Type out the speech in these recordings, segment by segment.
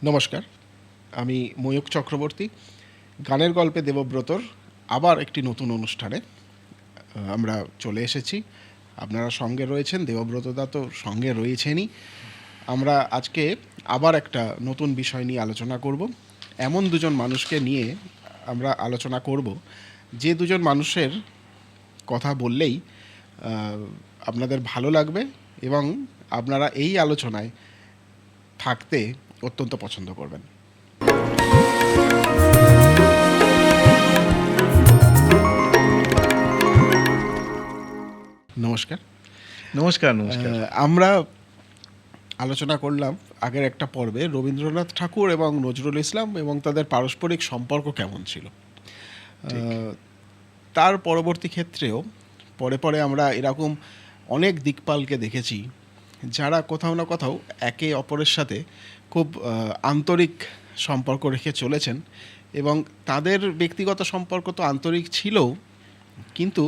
নমস্কার, আমি ময়ূক চক্রবর্তী। গানের গল্পে দেবব্রতর আবার একটি নতুন অনুষ্ঠানে আমরা চলে এসেছি। আপনারা সঙ্গে রয়েছেন, দেবব্রতদা তো সঙ্গে রয়েছেনই। আমরা আজকে আবার একটা নতুন বিষয় নিয়ে আলোচনা করব। এমন দুজন মানুষকে নিয়ে আমরা আলোচনা করব, যে দুজন মানুষের কথা বললেই আপনাদের ভালো লাগবে এবং আপনারা এই আলোচনায় থাকতে অত্যন্ত পছন্দ করবেন। নমস্কার। নমস্কার। নমস্কার। আমরা আলোচনা করলাম আগের একটা পর্বে রবীন্দ্রনাথ ঠাকুর এবং নজরুল ইসলাম এবং তাদের পারস্পরিক সম্পর্ক কেমন ছিল। তার পরবর্তী ক্ষেত্রেও পরে পরে আমরা এরকম অনেক দিকপালকে দেখেছি যারা কোথাও না কোথাও একে অপরের সাথে খুব আন্তরিক সম্পর্ক রেখে চলেছেন এবং তাদের ব্যক্তিগত সম্পর্ক তো আন্তরিক ছিলও, কিন্তু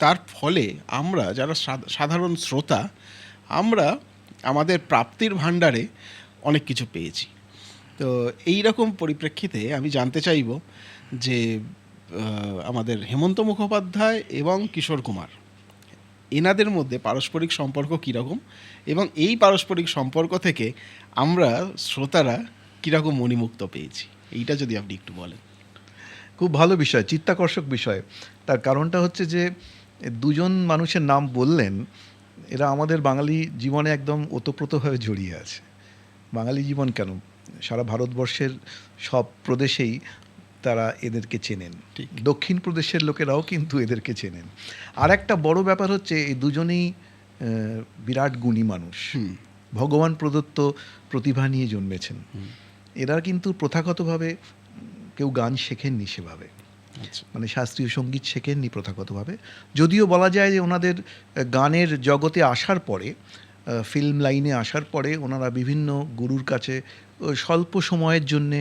তার ফলে আমরা যারা সাধারণ শ্রোতা, আমরা আমাদের প্রাপ্তির ভাণ্ডারে অনেক কিছু পেয়েছি। তো এই রকম পরিপ্রেক্ষিতে আমি জানতে চাইব যে আমাদের হেমন্ত মুখোপাধ্যায় এবং কিশোর কুমার, এনাদের মধ্যে পারস্পরিক সম্পর্ক কীরকম এবং এই পারস্পরিক সম্পর্ক থেকে আমরা শ্রোতারা কীরকম মণিমুক্ত পেয়েছি, এইটা যদি আপনি একটু বলেন। খুব ভালো বিষয়, চিত্তাকর্ষক বিষয়। তার কারণটা হচ্ছে যে দুজন মানুষের নাম বললেন, এরা আমাদের বাঙালি জীবনে একদম ওতপ্রোতভাবে জড়িয়ে আছে। বাঙালি জীবন কেন, সারা ভারতবর্ষের সব প্রদেশেই তারা এদেরকে চেনেন। ঠিক। দক্ষিণ প্রদেশের লোকেরাও কিন্তু এদেরকে চেনেন। আর একটা বড় ব্যাপার হচ্ছে এই দুজনেই বিরাট গুণী মানুষ, ভগবান প্রদত্ত প্রতিভা নিয়ে জন্মেছেন। এরা কিন্তু প্রথাগতভাবে কেউ গান শেখেননি সেভাবে, মানে শাস্ত্রীয় সঙ্গীত শেখেননি প্রথাগতভাবে। যদিও বলা যায় যে ওনাদের গানের জগতে আসার পরে, ফিল্ম লাইনে আসার পরে ওনারা বিভিন্ন গুরুর কাছে স্বল্প সময়ের জন্যে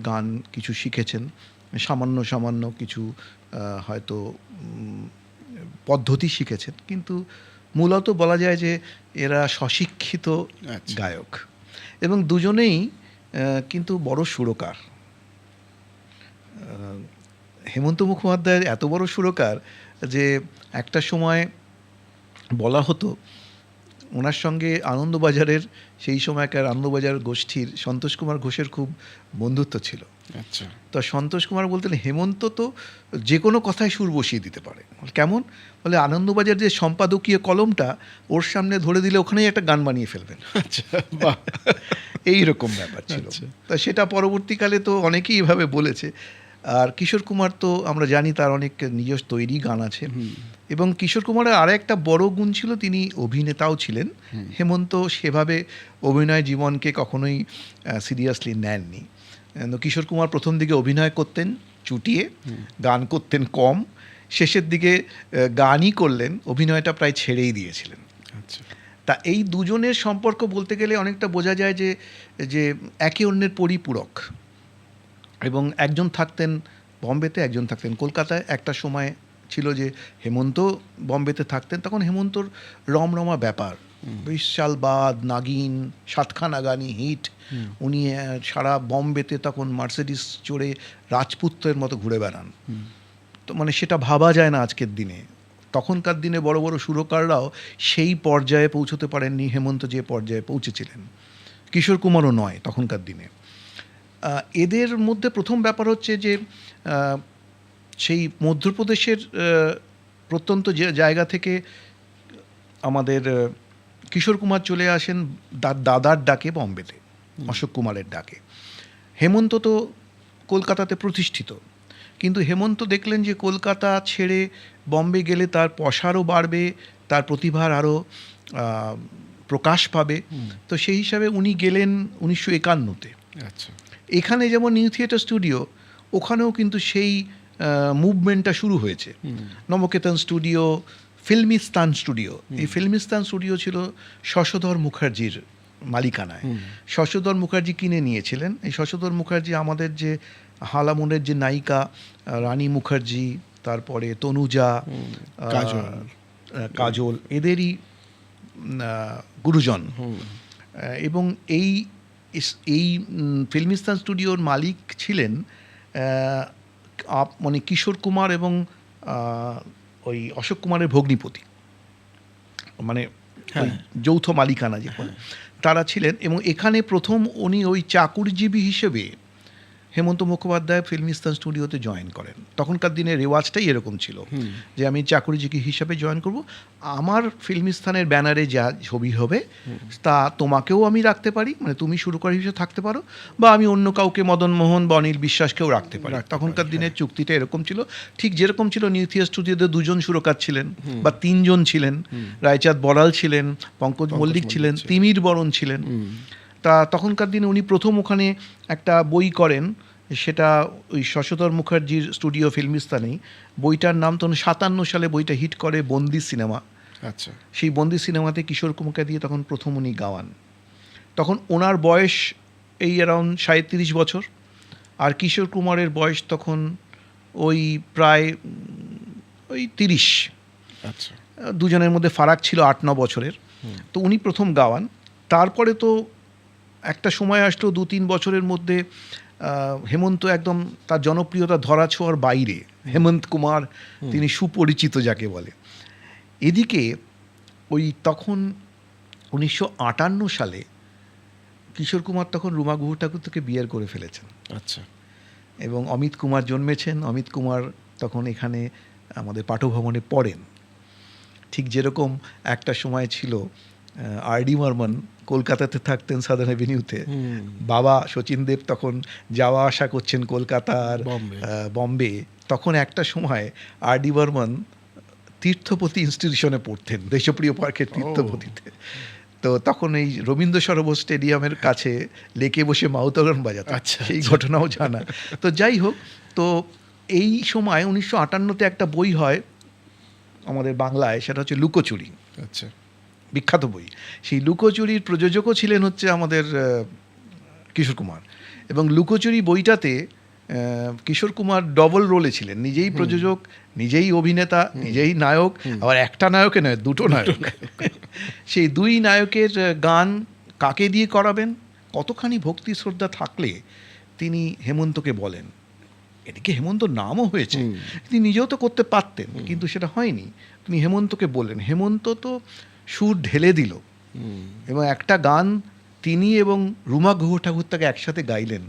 গান কিছু শিখেছেন, সামান্য সামান্য কিছু হয়তো পদ্ধতি শিখেছেন, কিন্তু মূলত বলা যায় যে এরা স্বশিক্ষিত গায়ক এবং দুজনেই কিন্তু বড় সুরকার। হেমন্ত মুখোপাধ্যায়ের এত বড় সুরকার যে একটা সময় বলা হতো ওনার সঙ্গে আনন্দবাজারের, সেই সময়কার আনন্দবাজার গোষ্ঠীর সন্তোষ কুমার ঘোষের খুব বন্ধুত্ব ছিল। আচ্ছা। তো সন্তোষ কুমার বলতেন হেমন্ত তো যে কোনো কথায় সুর বসিয়ে দিতে পারে। কেমন বলে, আনন্দবাজার যে সম্পাদকীয় কলমটা ওর সামনে ধরে দিলে ওখানেই একটা গান বানিয়ে ফেলবেন। আচ্ছা, এইরকম ব্যাপার ছিল। তা সেটা পরবর্তীকালে তো অনেকেই এভাবে বলেছে। আর কিশোর কুমার তো আমরা জানি তার অনেক নিজস্ব তৈরি গান আছে। এবং কিশোর কুমারের আর একটা বড় গুণ ছিল, তিনি অভিনেতাও ছিলেন। হেমন্ত সেভাবে অভিনয় জীবনকে কখনোই সিরিয়াসলি নেননি। কিশোর কুমার প্রথম দিকে অভিনয় করতেন চুটিয়ে, গান করতেন কম, শেষের দিকে গানই করলেন, অভিনয়টা প্রায় ছেড়েই দিয়েছিলেন। আচ্ছা। তা এই দুজনের সম্পর্ক বলতে গেলে অনেকটা বোঝা যায় যে যে একে অন্যের পরিপূরক। এবং একজন থাকতেন বম্বেতে, একজন থাকতেন কলকাতায়। একটা সময় ছিল যে হেমন্ত বম্বেতে থাকতেন, তখন হেমন্তর রমরমা ব্যাপার, 20 সাল বাদ, নাগিন, সাতখানা গানি হিট। উনি সারা বম্বেতে তখন মার্সিডিস চড়ে রাজপুত্রের মতো ঘুরে বেড়ান। তো মানে সেটা ভাবা যায় না আজকের দিনে। তখনকার দিনে বড় বড় সুরকাররাও সেই পর্যায়ে পৌঁছতে পারেননি হেমন্ত যে পর্যায়ে পৌঁছেছিলেন। কিশোর কুমারও নয় তখনকার দিনে। এদের মধ্যে প্রথম ব্যাপার হচ্ছে যে সেই মধ্যপ্রদেশের প্রত্যন্ত জায়গা থেকে আমাদের কিশোর কুমার চলে আসেন দাদার ডাকে বম্বেতে, অশোক কুমারের ডাকে। হেমন্ত তো কলকাতাতে প্রতিষ্ঠিত, কিন্তু হেমন্ত দেখলেন যে কলকাতা ছেড়ে বম্বে গেলে তার পসারও বাড়বে, তার প্রতিভার আরও প্রকাশ পাবে। তো সেই হিসাবে উনি গেলেন 1951-তে। আচ্ছা। এখানে যেমন নিউ থিয়েটার স্টুডিও, ওখানেও কিন্তু সেই মুভমেন্টটা শুরু হয়েছে। নবকেতন স্টুডিও, ফিল্মিস্তান স্টুডিও। এই ফিল্মিস্তান স্টুডিও ছিল শশধর মুখার্জির মালিকানায়। শশধর মুখার্জি কিনে নিয়েছিলেন। এই শশধর মুখার্জি আমাদের যে হালামনের যে নায়িকা রানী মুখার্জি, তারপরে তনুজা, কাজল, এদেরই গুরুজন। এবং এই এই ফিল্মিস্তান স্টুডিওর মালিক ছিলেন মানে কিশোর কুমার এবং ওই অশোক কুমারের ভগ্নিপতি, মানে ওই যৌথ মালিকানা যে বলে, তারা ছিলেন। এবং এখানে প্রথম উনি ওই চাকুরিজীবী হিসেবে হেমন্ত মুখোপাধ্যায় ফিল্মিস্তান স্টুডিওতে জয়েন করেন। তখনকার দিনে রেওয়াজটাই এরকম ছিল যে আমি চাকুরিজীবী হিসেবে জয়েন করব, আমার ফিল্মিস্তানের ব্যানারে যা ছবি হবে তা তোমাকেও আমি রাখতে পারি, মানে তুমি সুরকার হিসেবে থাকতে পারো, বা আমি অন্য কাউকে মদন মোহন বা অনিল বিশ্বাসকেও রাখতে পারি। তখনকার দিনের চুক্তিটা এরকম ছিল, ঠিক যেরকম ছিল নিউথিয়া স্টুডিওতে 2জন সুরকার ছিলেন বা 3জন ছিলেন, রায়চাঁদ বড়াল ছিলেন, পঙ্কজ মল্লিক ছিলেন, তিমির বরণ ছিলেন। তা তখনকার দিনে উনি প্রথম ওখানে একটা বই করেন, সেটা ওই শশধর মুখার্জির স্টুডিও ফিল্মিস্তানেই। বইটার নাম তখন 57 সালে বইটা হিট করে বন্দি সিনেমা। আচ্ছা, সেই বন্দি সিনেমাতে কিশোর কুমারকে দিয়ে তখন প্রথম উনি গাওয়ান। তখন ওনার বয়স এই অ্যারাউন্ড 37 বছর, আর কিশোর কুমারের বয়স তখন ওই প্রায় ওই 30। আচ্ছা, দুজনের মধ্যে ফারাক ছিল 8-9 বছরের। তো উনি প্রথম গাওয়ান। তারপরে তো একটা সময় আসলো 2-3 বছরের মধ্যে হেমন্ত একদম তার জনপ্রিয়তা ধরাছোঁয়ার বাইরে, হেমন্ত কুমার তিনি সুপরিচিত যাকে বলে। এদিকে ওই তখন 1958 সালে কিশোর কুমার তখন রুমা গুহ ঠাকুর থেকে বিয়ে করে ফেলেছেন। আচ্ছা, এবং অমিত কুমার জন্মেছেন। অমিত কুমার তখন এখানে আমাদের পাঠভবনে পড়েন। ঠিক যেরকম একটা সময় ছিল আর.ডি. বর্মন কলকাতাতে থাকতেন সাদার্ন অ্যাভিনিউতে, বাবা শচীন দেব তখন যাওয়া আসা করছেন কলকাতার বম্বে। তখন একটা সময় আর.ডি. বর্মন তীর্থপতি ইনস্টিটিউশনে পড়তেন, দেশপ্রিয় পার্কের তীর্থপতিতে। তো তখন এই রবীন্দ্র সরোবর স্টেডিয়ামের কাছে লেকে বসে মাউতরণ বাজাতেন। সেই ঘটনাও জানা। তো যাই হোক, তো এই সময় 1958-তে একটা বই হয় আমাদের বাংলায়, সেটা হচ্ছে লুকোচুরি। আচ্ছা, বিখ্যাত বই। সেই লুকোচুরির প্রযোজকও ছিলেন হচ্ছে আমাদের কিশোর কুমার। এবং লুকোচুরি বইটাতে কিশোর কুমার ডবল রোলে ছিলেন, নিজেই প্রযোজক, নিজেই অভিনেতা, নিজেই নায়ক, আবার একটা নায়কে নয়, 2টো নায়ক। সেই 2 নায়কের গান কাকে দিয়ে করাবেন, কতখানি ভক্তি শ্রদ্ধা থাকলে তিনি হেমন্তকে বলেন। এদিকে হেমন্ত নামও হয়েছে, তিনি নিজেও তো করতে পারতেন, কিন্তু সেটা হয়নি। তিনি হেমন্তকে বললেন, হেমন্ত তো সুর ঢেলে দিল এবং একটা গান তিনি এবং রুমা গুহ ঠাকুর তাকে একসাথে গাইলেন।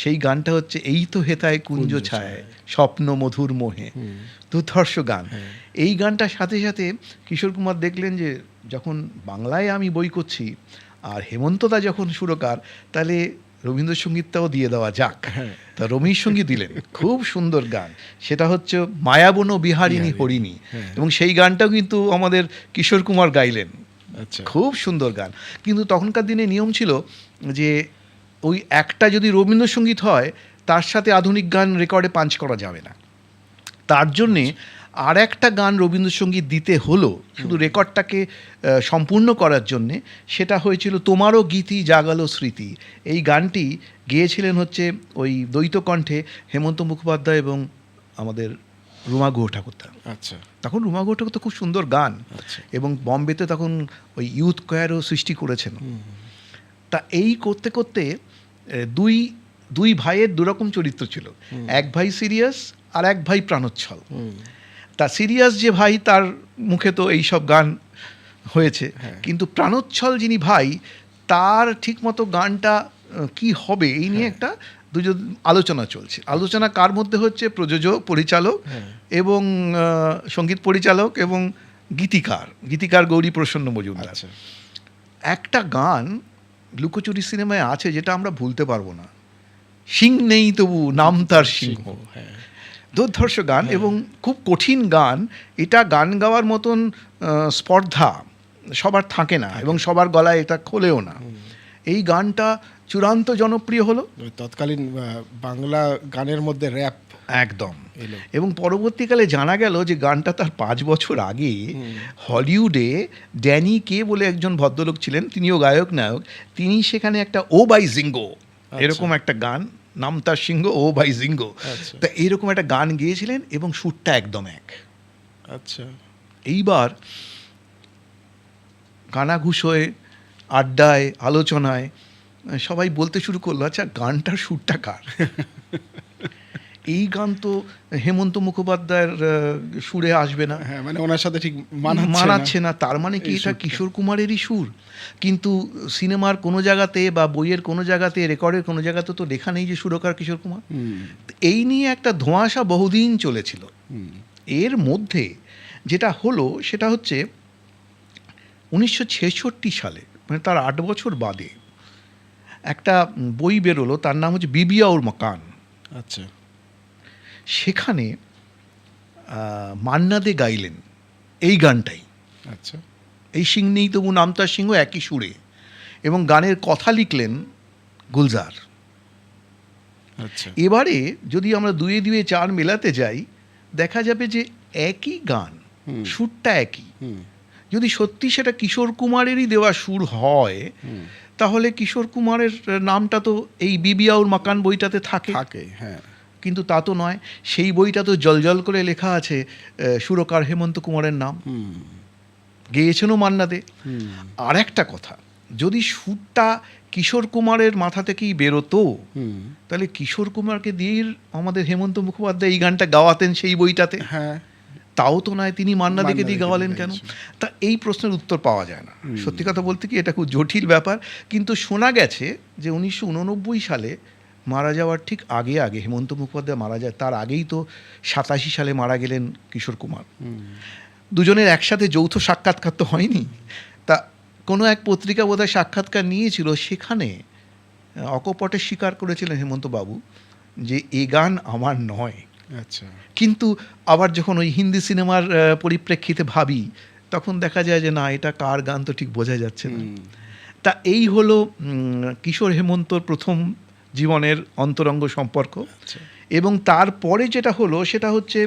সেই গানটা হচ্ছে এই তো হেতায় কুঞ্জ ছায় স্বপ্ন মধুর মোহে, দুর্ধর্ষ গান। এই গানটার সাথে সাথে কিশোর কুমার দেখলেন যে যখন বাংলায় আমি বই করছি আর হেমন্তদা যখন সুরকার, তাহলে রবীন্দ্রসঙ্গীতটাও দিয়ে দেওয়া যাক। তা রবীন্দ্র সঙ্গীত দিলেন, খুব সুন্দর গান, সেটা হচ্ছে মায়াবন বিহারিণী হরিণী। এবং সেই গানটাও কিন্তু আমাদের কিশোর কুমার গাইলেন। খুব সুন্দর গান। কিন্তু তখনকার দিনে নিয়ম ছিল যে ওই একটা যদি রবীন্দ্রসঙ্গীত হয় তার সাথে আধুনিক গান রেকর্ডে পাঞ্চ করা যাবে না। তার জন্যে আর একটা গান রবীন্দ্রসঙ্গীত দিতে হলো শুধু রেকর্ডটাকে সম্পূর্ণ করার জন্যে। সেটা হয়েছিল তোমারও গীতি জাগালো স্মৃতি। এই গানটি গেয়েছিলেন হচ্ছে ওই দ্বৈত কণ্ঠে হেমন্ত মুখোপাধ্যায় এবং আমাদের রুমা গুহ ঠাকুরতা। আচ্ছা, তখন রুমা গুহ ঠাকুর তো খুব সুন্দর গান, এবং বম্বেতে তখন ওই ইউথ কোয়ারও সৃষ্টি করেছেন। তা এই করতে করতে দুই ভাইয়ের দুরকম চরিত্র ছিল, এক ভাই সিরিয়াস আর এক ভাই প্রাণোচ্ছল। তা সিরিয়াস যে ভাই, তার মুখে তো এইসব গান হয়েছে, কিন্তু প্রাণোচ্ছল যিনি ভাই, তার ঠিকমতো গানটা কি হবে এই নিয়ে একটা দুজন আলোচনা চলছে। আলোচনা কার মধ্যে হচ্ছে? প্রযোজক, পরিচালক এবং সঙ্গীত পরিচালক এবং গীতিকার গৌরী প্রসন্ন মজুমদার। একটা গান লুকোচুরি সিনেমায় আছে যেটা আমরা ভুলতে পারবো না, সিং নেই তবু নাম তার সিংহ। দুর্ধর্ষ গান এবং খুব কঠিন গান। এটা গান গাওয়ার মতন স্পর্ধা সবার থাকে না এবং সবার গলায় এটা খোলেও না। এই গানটা চূড়ান্ত জনপ্রিয় হলো তৎকালীন বাংলা গানের মধ্যে র্যাপ একদম। এবং পরবর্তীকালে জানা গেল যে গানটা তার 5 বছর আগে হলিউডে ড্যানি কে বলে একজন ভদ্রলোক ছিলেন, তিনিও গায়ক নায়ক, তিনি সেখানে একটা ও বাই জিঙ্গো এরকম একটা গান, নাম তার সিংহ ও বাই জিঙ্গো, তা এইরকম একটা গান গেয়েছিলেন এবং সুরটা একদম এক। আচ্ছা, এইবার কানাঘুষোয়, আড্ডায়, আলোচনায় সবাই বলতে শুরু করলো, আচ্ছা গানটার সুরটা কার? এই গান তো হেমন্ত মুখোপাধ্যায়ের সুরে আসবে না, হ্যাঁ, মানে ওনার সাথে ঠিক মানাচ্ছে না। তার মানে কি এই এটা সুরটা। কিশোর কুমারেরই সুর? কিন্তু সিনেমার কোনো জায়গাতে বা বইয়ের কোনো জায়গাতে, রেকর্ডের কোনো জায়গাতে তো লেখা নেই যে সুরকার কিশোর কুমার। হুম, এই নিয়ে একটা ধোঁয়াশা বহুদিন চলেছিল। হুম, এর মধ্যে যেটা হলো সেটা হচ্ছে 1966 সালে, মানে তার 8 বছর বাদে একটা বই বেরোলো, তার নাম হচ্ছে বিবি আউর মকান। আচ্ছা, সেখানে মান্না দে গাইলেন এই গানটাই, আচ্ছা, এই সিং নেই তবু নামতার সিংহ, একই সুরে, এবং গানের কথা লিখলেন গুলজার। আচ্ছা, এবারে যদি আমরা দুয়ে দুয়ে চার মেলাতে যাই, দেখা যাবে যে একই গান, হুম, সুরটা একই। হুম, যদি সত্যি সেটা কিশোর কুমারেরই দেওয়া সুর হয়, হুম, তাহলে কিশোর কুমারের নামটা তো এই বিবি আউর মাকান বইটাতে থাকে। থাকে, হ্যাঁ, কিন্তু তা তো নয়, সেই বইটা তো জলজল করে লেখা আছে সুরকার হেমন্ত কুমারের নাম, হুম, গেয়েছেনও মান্না দে। হুম, আর একটা কথা, যদি সুরটা কিশোর কুমারের মাথা থেকেই বেরোতো, হুম, তাহলে কিশোর কুমারকে দিয়েই আমাদের হেমন্ত মুখোপাধ্যায় এই গানটা গাওয়াতেন সেই বইটাতে। হ্যাঁ, তাও তো নয়, তিনি মান্না মান্না দেখে দিয়ে দেকে গাওয়ালেন দিয়ে কেন? গাইছেন। তা এই প্রশ্নের উত্তর পাওয়া যায় না। সত্যি কথা বলতে কি, এটা খুব জটিল ব্যাপার। কিন্তু শোনা গেছে যে 1989 সালে মারা যাওয়ার ঠিক আগে আগে, হেমন্ত মুখোপাধ্যায় মারা যায় তার আগেই তো 87 সালে মারা গেলেন কিশোর কুমার। দুজনের একসাথে যৌথ সাক্ষাৎকার তো হয়নি। তা কোনো এক পত্রিকা বোধহয় সাক্ষাৎকার নিয়েছিল, সেখানে অকপটে স্বীকার করেছিলেন হেমন্ত বাবু যে এ গান আমার নয়। আচ্ছা, কিন্তু আবার যখন ওই হিন্দি সিনেমার পরিপ্রেক্ষিতে ভাবি, তখন দেখা যায় যে না, এটা কার গান তো ঠিক বোঝা যাচ্ছে না। হুম, তা এই হলো কিশোর হেমন্তর প্রথম জীবনের অন্তরঙ্গ সম্পর্ক। আচ্ছা, এবং তারপরে যেটা হলো সেটা হচ্ছে,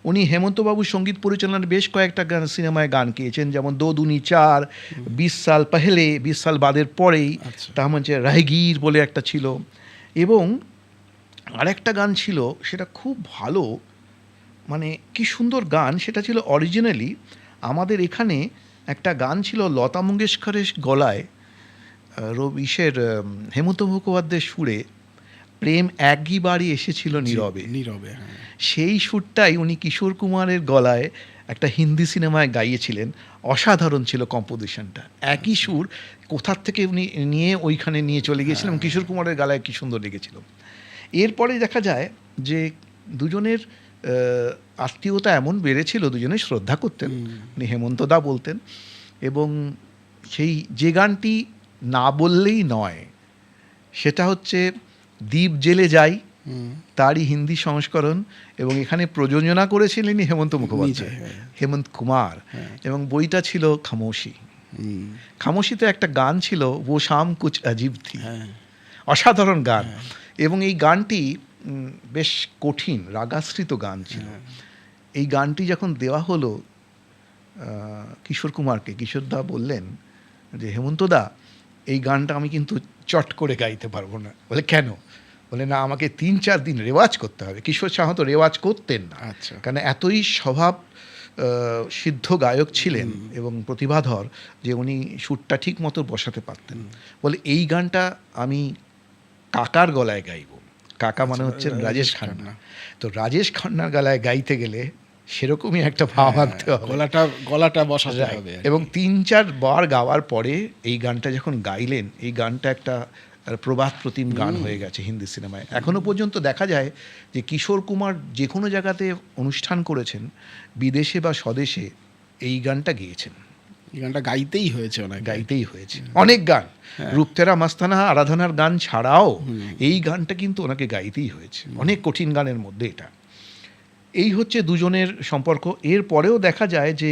উনি হেমন্তবাবু সঙ্গীত পরিচালনার বেশ কয়েকটা গান, সিনেমায় গান গেয়েছেন, যেমন দো দুনি চার, 20 সাল পহলে, 20 সাল বাদের পরেই, আচ্ছা, তার হচ্ছে রাহগীর বলে একটা ছিল, এবং আরেকটা গান ছিল সেটা খুব ভালো, মানে কি সুন্দর গান সেটা ছিল। অরিজিনালি আমাদের এখানে একটা গান ছিল লতা মঙ্গেশকরের গলায়, হেমন্ত মুখোপাধ্যায়ের সুরে, প্রেম একই বাড়ি এসেছিল নীরবে। নীরবে, হ্যাঁ, সেই সুরটাই উনি কিশোর কুমারের গলায় একটা হিন্দি সিনেমায় গাইয়েছিলেন। অসাধারণ ছিল কম্পোজিশনটা, একই সুর কোথার থেকে উনি নিয়ে ওইখানে নিয়ে চলে গিয়েছিলেন, এবং কিশোর কুমারের গলায় কী সুন্দর লেগেছিল। এরপরে দেখা যায় যে দুজনের আত্মীয়তা এমন বেড়েছিল, দুজনে শ্রদ্ধা করতেন, উনি হেমন্তদা বলতেন। এবং সেই যে গানটি না বললেই নয়, সেটা হচ্ছে দ্বীপ জেলে যাই, তারই হিন্দি সংস্করণ, এবং এখানে প্রযোজনা করেছিলেন হেমন্ত মুখোপাধ্যায়, নিজে, হ্যাঁ। হেমন্ত কুমার। হ্যাঁ। এবং বইটা ছিল খামোশি। হুম, খামোশিতে একটা গান ছিল, ও শাম কুছ অজীব থি, হ্যাঁ, অসাধারণ গান। এবং এই গানটি বেশ কঠিন রাগাশ্রিত গান ছিল। এই গানটি যখন দেওয়া হলো কিশোর কুমারকে, কিশোরদা বললেন যে হেমন্তদা, এই গানটা আমি কিন্তু চট করে গাইতে পারবো না। বলে কেন? বলে না, আমাকে 3-4 দিন রেওয়াজ করতে হবে। কিশোর শাহ তো রেওয়াজ করতেন না, আচ্ছা, কারণ এতই স্বভাব সিদ্ধ গায়ক ছিলেন এবং প্রতিভাধর যে উনি সুরটা ঠিক মতো বসাতে পারতেন। বলে এই গানটা আমি কাকার গলায় গাইব। কাকা মানে হচ্ছে রাজেশ খান্না। তো রাজেশ খান্নার গলায় গাইতে গেলে সেরকমই একটা ভাব আনতে হবে, গলাটা বসাতে Right. হবে, এবং 3-4 বার গাওয়ার পরে এই গানটা যখন গাইলেন, এই গানটা একটা প্রবাদ প্রতিম গান হয়ে গেছে হিন্দি সিনেমায়। এখনো পর্যন্ত দেখা যায় যে কিশোর কুমার যে কোনো জায়গাতে অনুষ্ঠান করেছেন, বিদেশে বা স্বদেশে, এই গানটা গেয়েছেন, এই গানটা গাইতেই হয়েছে, অনেক গাইতেই হয়েছে। অনেক গান, রূপতেরা মাস্তানা, আরাধনার গান ছাড়াও এই গানটা কিন্তু ওনাকে গাইতেই হয়েছে, অনেক কঠিন গানের মধ্যে এটা। এই হচ্ছে দুজনের সম্পর্ক। এর পরেও দেখা যায় যে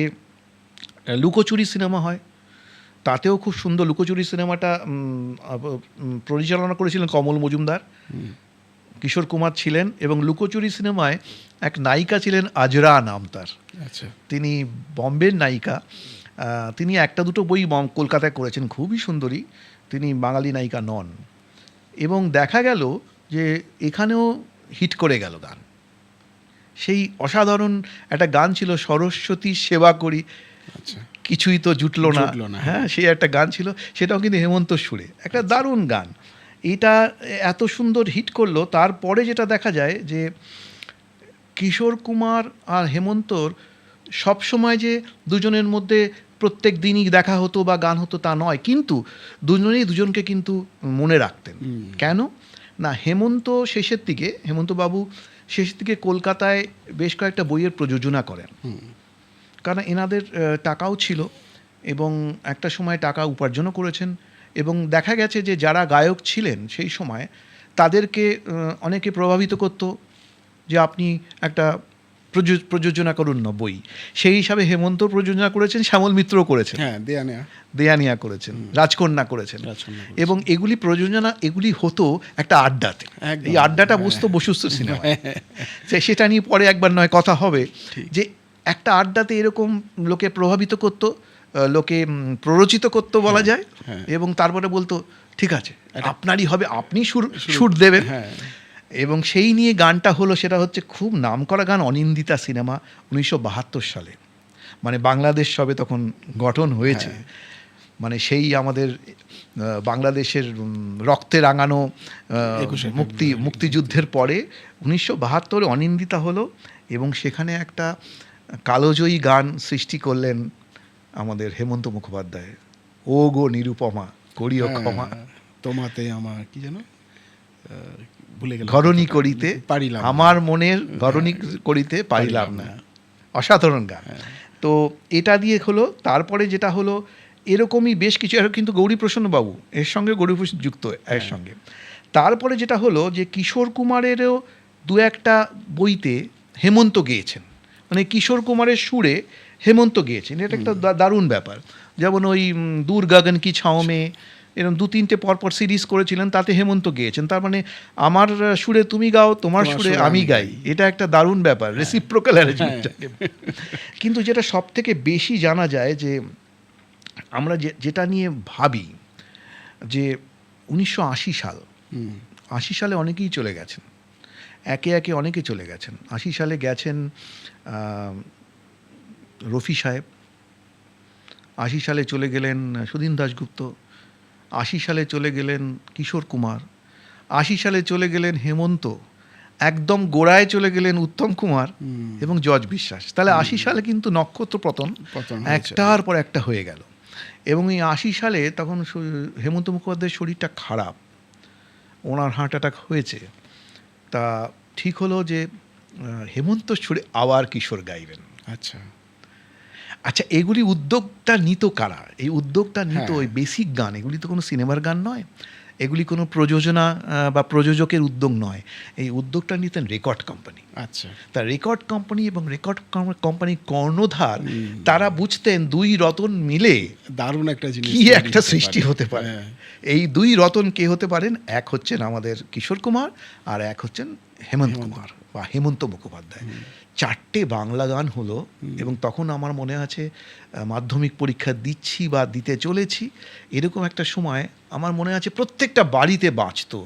লুকোচুরি সিনেমা হয়, তাতেও খুব সুন্দর। লুকোচুরি সিনেমাটা পরিচালনা করেছিলেন কমল মজুমদার, কিশোর কুমার ছিলেন, এবং লুকোচুরি সিনেমায় এক নায়িকা ছিলেন আজরা নাম তার। আচ্ছা, তিনি বম্বের নায়িকা। তিনি একটা দুটো বই কলকাতায় করেছেন, খুবই সুন্দরী, তিনি বাঙালি নায়িকা নন। এবং দেখা গেল যে এখানেও হিট করে গেল গান। সেই অসাধারণ একটা গান ছিল, সরস্বতী সেবা করি, আচ্ছা, কিছুই তো জুটলো না, জুটলো না, হ্যাঁ, সেই একটা গান ছিল, সেটাও কিন্তু হেমন্ত সুরে, একটা দারুণ গান। এটা এত সুন্দর হিট করলো, তারপরে যেটা দেখা যায় যে কিশোর কুমার আর হেমন্তর সবসময় যে দুজনের মধ্যে প্রত্যেক দিনই দেখা হতো বা গান হতো তা নয়, কিন্তু দুজনেই দুজনকে কিন্তু মনে রাখতেন। কেন না, হেমন্ত বাবু শেষের দিকে কলকাতায় বেশ কয়েকটা বইয়ের প্রযোজনা করেন, কারণ এনাদের টাকাও ছিল এবং একটা সময় টাকা উপার্জনও করেছেন। এবং দেখা গেছে যে যারা গায়ক ছিলেন সেই সময় তাদেরকে অনেকে প্রভাবিত করতো যে আপনি একটা প্রযোজনা করুন না বই। সেই হিসাবে হেমন্ত প্রযোজনা করেছেন, শ্যামল মিত্রও করেছেন, হ্যাঁ, দেয়ানিয়া করেছেন, রাজকন্যা করেছেন। এবং এগুলি প্রযোজনা এগুলি হতো একটা আড্ডাতে। এই আড্ডাটা বসতো বসুস্থ সিনেমা, সেটা নিয়ে পরে একবার নয় কথা হবে, যে একটা আড্ডাতে এরকম লোকে প্রভাবিত করতো, লোকে প্ররোচিত করতো বলা যায়, এবং তারপরে বলতো ঠিক আছে আপনারই হবে, আপনি সুর দেবেন। এবং সেই নিয়ে গানটা হলো, সেটা হচ্ছে খুব নামকরা গান, অনিন্দিতা সিনেমা, 1972 সালে, মানে বাংলাদেশ সবে তখন গঠন হয়েছে। মানে সেই আমাদের বাংলাদেশের রক্তে রাঙানো মুক্তিযুদ্ধের পরে 1972 অনিন্দিতা হলো, এবং সেখানে একটা কালোজয়ী গান সৃষ্টি করলেন আমাদের হেমন্ত মুখোপাধ্যায়, ও গো নিরুপমা করিও ক্ষমা তোমাতে আমার কি যেন ভুলে গেলাম, ঘরণী করিতে পারিলাম, আমার মনের ঘরণী করিতে পারিলাম না। অসাধারণ গান। তো এটা দিয়ে হলো, তারপরে যেটা হলো এরকমই বেশ কিছু, কিন্তু গৌরীপ্রসন্ন বাবু এর সঙ্গে গৌরীপ্রসন্ন যুক্ত এর সঙ্গে। তারপরে যেটা হলো যে কিশোর কুমারেরও দু একটা বইতে হেমন্ত গেয়েছেন, মানে কিশোর কুমারের সুরে হেমন্ত গেয়েছেন, এটা একটা দারুণ ব্যাপার। যেমন ওই দূর গগন কি ছাও মে, এরকম 2-3টে পরপর সিরিজ করেছিলেন, তাতে হেমন্ত গেয়েছেন। তার মানে আমার সুরে তুমি গাও, তোমার সুরে আমি গাই, এটা একটা দারুণ ব্যাপার, রেসিপ্রোকাল অ্যারেঞ্জমেন্ট। কিন্তু যেটা সব থেকে বেশি জানা যায় যে আমরা যেটা নিয়ে ভাবি যে 1980 সাল, 80 সালে অনেকেই চলে গেছেন, একে একে অনেকে চলে গেছেন। 80 সালে গেছেন রফি সাহেব, 80 সালে চলে গেলেন সুধীন দাশগুপ্ত, 80 সালে চলে গেলেন কিশোর কুমার, 80 সালে চলে গেলেন হেমন্ত, একদম গোড়ায় চলে গেলেন উত্তম কুমার এবং জজ বিশ্বাস। তাহলে 80 সালে কিন্তু নক্ষত্র পতন একটার পর একটা হয়ে গেল। এবং এই 80 সালে তখন হেমন্ত মুখোপাধ্যায়ের শরীরটা খারাপ, ওনার হার্ট অ্যাটাক হয়েছে। তা ঠিক হলো যে হেমন্ত সুরে আবার কিশোর গাইবেন। আচ্ছা, এগুলি উদ্যোগটা নিত কারা? এই উদ্যোগটা নিত ওই বেসিক গান, এগুলি তো কোনো সিনেমার গান নয়, এগুলি কোনো প্রযোজনা বা প্রযোজকের উদ্যোগ নয়, এই উদ্যোগটা নিতেন রেকর্ড কোম্পানি। তা রেকর্ড কোম্পানি এবং রেকর্ড কোম্পানির কর্ণধার, তারা বুঝতেন দুই রতন মিলে দারুণ একটা জিনিস, কি একটা সৃষ্টি হতে পারে। এই দুই রতন কে হতে পারেন? এক হচ্ছেন আমাদের কিশোর কুমার, আর এক হচ্ছেন হেমন্ত কুমার বা হেমন্ত মুখোপাধ্যায়। 4টে বাংলা গান হলো, এবং তখন আমার মনে আছে মাধ্যমিক পরীক্ষা দিচ্ছি বা দিতে চলেছি, এরকম একটা সময় আমার মনে আছে প্রত্যেকটা বাড়িতে বাজতো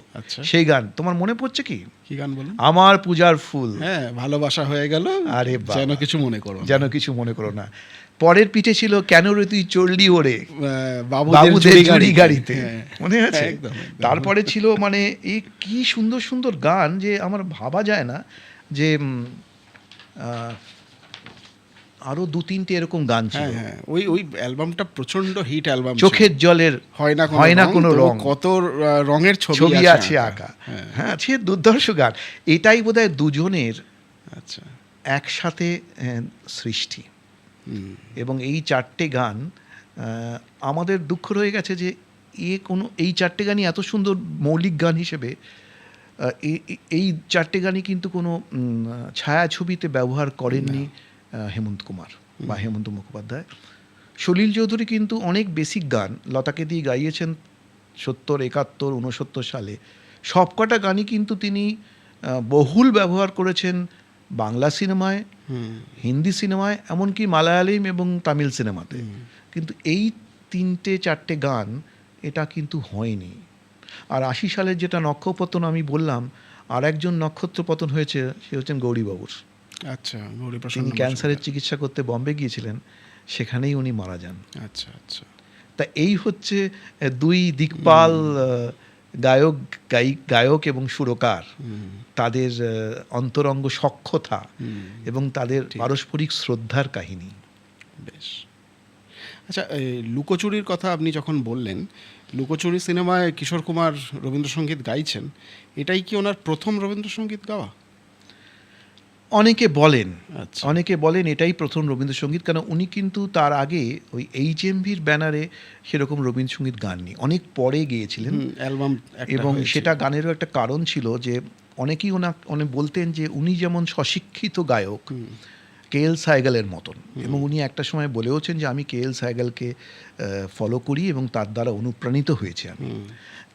সেই গান। তোমার মনে পড়ছে কি গান বলুন? আমার পূজার ফুল, ভালোবাসা হয়ে গেল, আরে যেন কিছু মনে করো, যেন কিছু মনে করো না। পরের পিঠে ছিল কেন রে তুই চললি ওরে বাবুদের চুরি গাড়িতে, মনে আছে? তারপরে ছিল মানে এই কি সুন্দর সুন্দর গান যে আমার ভাবা যায় না, যে আরো 2-3টে এরকম গান ছিল। ওই অ্যালবামটা প্রচন্ড হিট অ্যালবাম। চোখের জলের হয় না কোনো রং, কত রঙের ছবি আছে আঁকা। হ্যাঁ, সে দুর্ধর্ষ গান। এটাই বোধহয় দুজনের একসাথে সৃষ্টি। এবং এই 4টে গান আমাদের দুঃখ রয়ে গেছে যে এই 4টে গানই এত সুন্দর মৌলিক গান হিসেবে, এই 4টে গানই কিন্তু কোনো ছায়াছবিতে ব্যবহার করেননি হেমন্ত কুমার বা হেমন্ত মুখোপাধ্যায়। সলিল চৌধুরী কিন্তু অনেক বেসিক গান লতাকে দিয়ে গাইয়েছেন 70, 71, 69 সালে। সবকটা গানই কিন্তু তিনি বহুল ব্যবহার করেছেন বাংলা সিনেমায়, হিন্দি সিনেমায়, এমনকি মালায়ালিম এবং তামিল সিনেমাতে। কিন্তু এই 3-4টে গান এটা কিন্তু হয়নি। আর 80 সালের যেটা নক্ষপতন আমি বললাম, আর একজন নক্ষত্র পতন হয়েছে, সে হচ্ছেন গৌরীবাবুর। তিনি ক্যান্সারের চিকিৎসা করতে বম্বে গিয়েছিলেন, সেখানেই উনি মারা যান। তা এই হচ্ছে দুই দিকপাল গায়ক এবং সুরকার, তাদের অন্তরঙ্গ সখ্যতা এবং তাদের পারস্পরিক শ্রদ্ধার কাহিনী। বেশ। আচ্ছা, লুকোচুরির কথা আপনি যখন বললেন, লুকোচুরি সিনেমায় কিশোর কুমার রবীন্দ্রসঙ্গীত গাইছেন, এটাই কি ওনার প্রথম রবীন্দ্রসঙ্গীত গাওয়া? অনেকে বলেন এটাই প্রথম রবীন্দ্রসঙ্গীত, কারণ উনি কিন্তু তার আগে ওই HMVর ব্যানারে সেরকম রবীন্দ্রসঙ্গীত গাননি, অনেক পরে গিয়েছিলেন অ্যালবাম এবং সেটা গানেরও একটা কারণ ছিল যে অনেকেই উনি বলতেন যে উনি যেমন স্বশিক্ষিত গায়ক KL সাইগালের মতন, এবং উনি একটা সময় বলেওছেন যে আমি KL সাইগালকে ফলো করি এবং তার দ্বারা অনুপ্রাণিত হয়েছে আমি।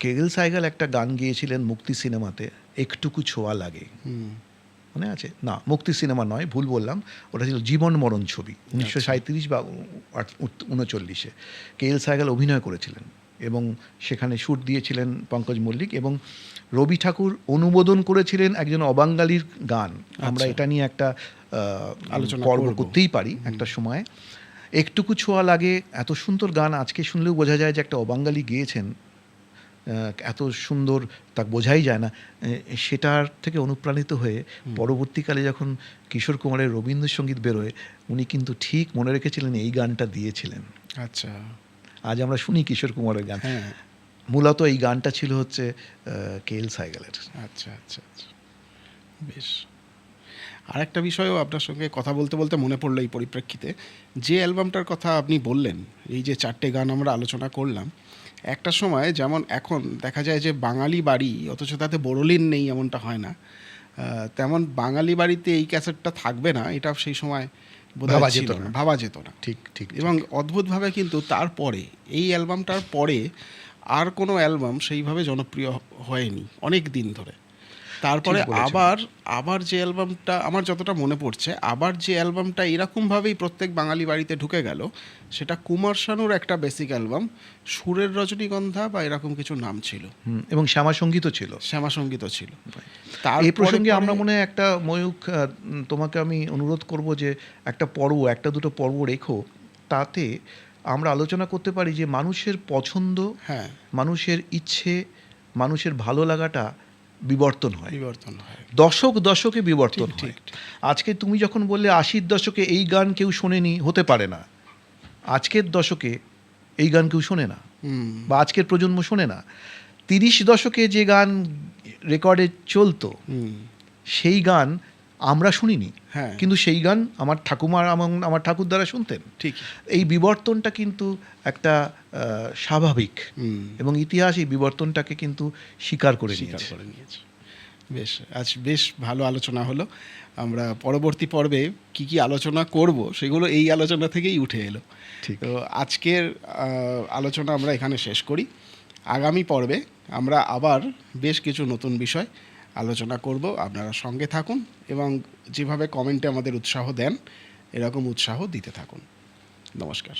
KL সাইগাল একটা গান গিয়েছিলেন মুক্তি সিনেমাতে, একটুকু ছোঁয়া লাগে, মনে আছে? না, মুক্তি সিনেমা নয়, ভুল বললাম, ওটা ছিল জীবন মরণ ছবি, 1937 বা 1939-এ KL সাইগাল অভিনয় করেছিলেন এবং সেখানে সুর দিয়েছিলেন পঙ্কজ মল্লিক, এবং রবি ঠাকুর অনুমোদন করেছিলেন একজন অবাঙালির গান। আমরা এটা নিয়ে একটা আলোচনা পর্ব করতেই পারি একটা সময়। একটুকু ছোঁয়া লাগে, এত সুন্দর গান, আজকে শুনলেও বোঝা যায় যে একটা অবাঙালি গেয়েছেন, এত সুন্দর তা বোঝাই যায় না। সেটার থেকে অনুপ্রাণিত হয়ে পরবর্তীকালে যখন কিশোর কুমারের রবীন্দ্রসঙ্গীত বেরোয়, উনি কিন্তু ঠিক মনে রেখেছিলেন এই গানটা দিয়েছিলেন। আচ্ছা, আজ আমরা শুনি কিশোর কুমারের গান, হ্যাঁ, মূলত এই গানটা ছিল হচ্ছে KL সাইগালের। আচ্ছা আচ্ছা আচ্ছা, বেশ। আর একটা বিষয়ও আপনার সঙ্গে কথা বলতে বলতে মনে পড়লো এই পরিপ্রেক্ষিতে, যে অ্যালবামটার কথা আপনি বললেন, এই যে 4টে গান আমরা আলোচনা করলাম, একটা সময় যেমন এখন দেখা যায় যে বাঙালি বাড়ি অথচ তাতে বোরোলিন নেই, এমনটা হয় না, তেমন বাঙালি বাড়িতে এই ক্যাসেটটা থাকবে না, এটা সেই সময় ভাবা যেত না। ঠিক। এবং অদ্ভুতভাবে কিন্তু তারপরে এই অ্যালবামটার পরে আর কোনো অ্যালবাম সেইভাবে জনপ্রিয় হয়নি অনেক দিন ধরে। তারপরে আবার যে অ্যালবামটা আমার যতটা মনে পড়ছে, আবার যে অ্যালবামটা এরকমভাবেই প্রত্যেক বাঙালি বাড়িতে ঢুকে গেল, সেটা কুমার শানুর একটা বেসিক অ্যালবাম, সুরের রজনীগন্ধা বা এরকম কিছু নাম ছিল, এবং শ্যামাসঙ্গীতও ছিল। এই প্রসঙ্গে আমরা মনে হয় একটা ময়ূখ, তোমাকে আমি অনুরোধ করব যে একটা দুটো পর্ব রেখো, তাতে আমরা আলোচনা করতে পারি যে মানুষের পছন্দ, মানুষের ইচ্ছে, মানুষের ভালো লাগাটা বিবর্তন হয়, দশকে বিবর্তন হয়। আজকে তুমি যখন বললে 80-র দশকে এই গান কেউ শোনেনি, হতে পারে না। আজকের দশকে এই গান কেউ শোনে না, বা আজকের প্রজন্ম শোনে না। 30 দশকে যে গান রেকর্ডে চলতো, সেই গান আমরা শুনিনি, কিন্তু সেই গান আমার ঠাকুমা এবং আমার ঠাকুরদারা শুনতেন। ঠিক, এই বিবর্তনটা কিন্তু একটা স্বাভাবিক, এবং ইতিহাস এই বিবর্তনটাকে কিন্তু স্বীকার করে নিয়েছে। বেশ, আজ বেশ ভালো আলোচনা হলো। আমরা পরবর্তী পর্বে কি আলোচনা করব সেগুলো এই আলোচনা থেকেই উঠে এলো। তো আজকের আলোচনা আমরা এখানে শেষ করি। আগামী পর্বে আমরা আবার বেশ কিছু নতুন বিষয় আলোচনা করব। আপনারা সঙ্গে থাকুন এবং যেভাবে কমেন্টে আমাদের উৎসাহ দেন, এরকম উৎসাহ দিতে থাকুন। নমস্কার।